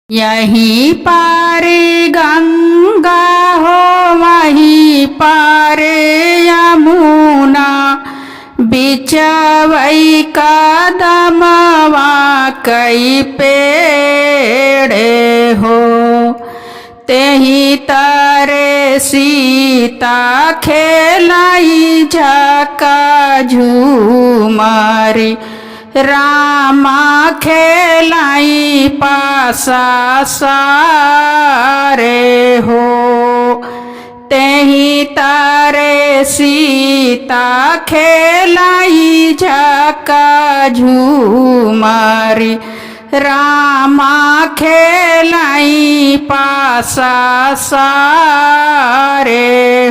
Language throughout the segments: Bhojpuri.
यहीं पार गंगा हो वहीं पार यमुना, बिचवई कदमवा कई पेड़े हो। तेहि तारे सीता खेलाई झका झूमारी, रामा खेलाई पासा सारे हो। तेहि तारे सीता खेलाई झका झूमारी, रामा खेलाई पासा सारे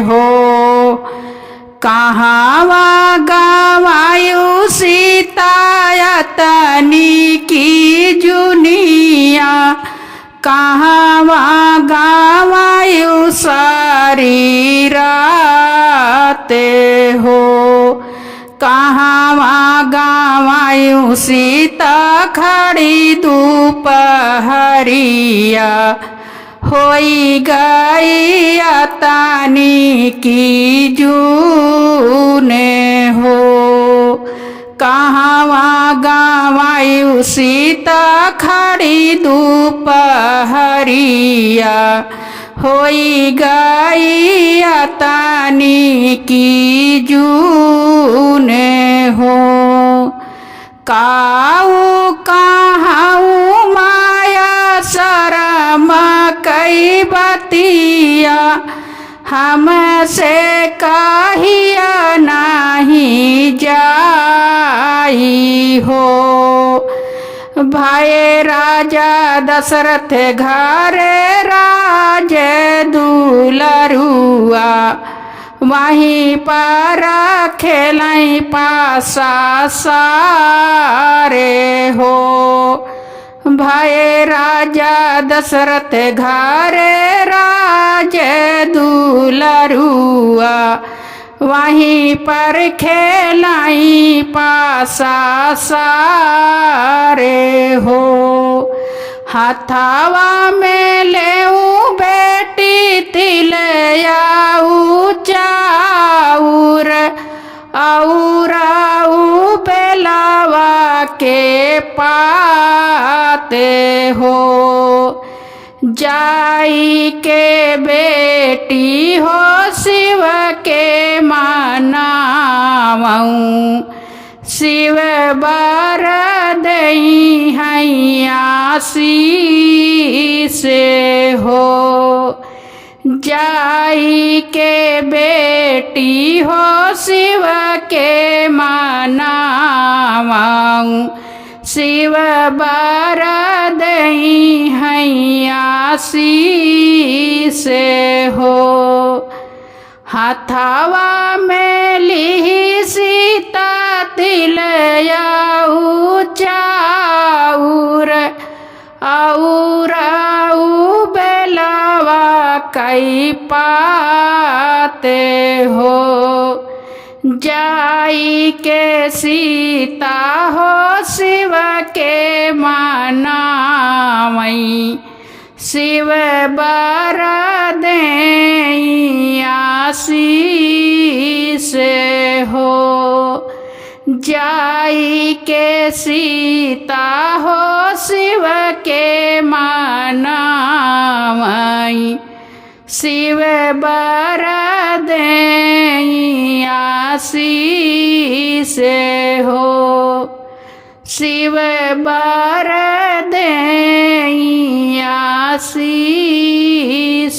हो। कहावा गवायु सीता यतनी की जुनिया, कहावा गवायु सारी राते हो। कहावा गवायु सीता खड़ी दोपहरिया, होई गई यतनी की जूने हो। कहावा गवायु सीता खड़ी दोपहरिया, होई गई यतनी की जूने हो। काऊ कहाऊ माया शरम कई बतिया, हमसे कहिया नहीं जाई हो। भाई राजा दशरथ घरे राज दुलरुआ, वहीं पर खेलाई पासा सारे हो। भाई राजा दशरथ घरे राज दुलरुआ, वहीं पर खेलाई पासा सारे हो। हाथावा में लेऊ बेटी तिलयाऊ चाउर, औराऊ बेलावा के पाते हो। जाई के बेटी हो शिव के मनावऊं, शिव बर दई हैया से हो। जाई के बेटी हो शिव के मनावऊं, शिव बर दई हैया से हो। हाथावा में ली सीता तिलयाऊ चाउर, औराऊ बेलावा कई पाते हो। जाई के सीता हो शिव के मनावई, शिव बर देई आशीष हो। जाई के सीता हो शिव के मनावई, शिव बर देई आशीष हो। शिव बर देई आशीष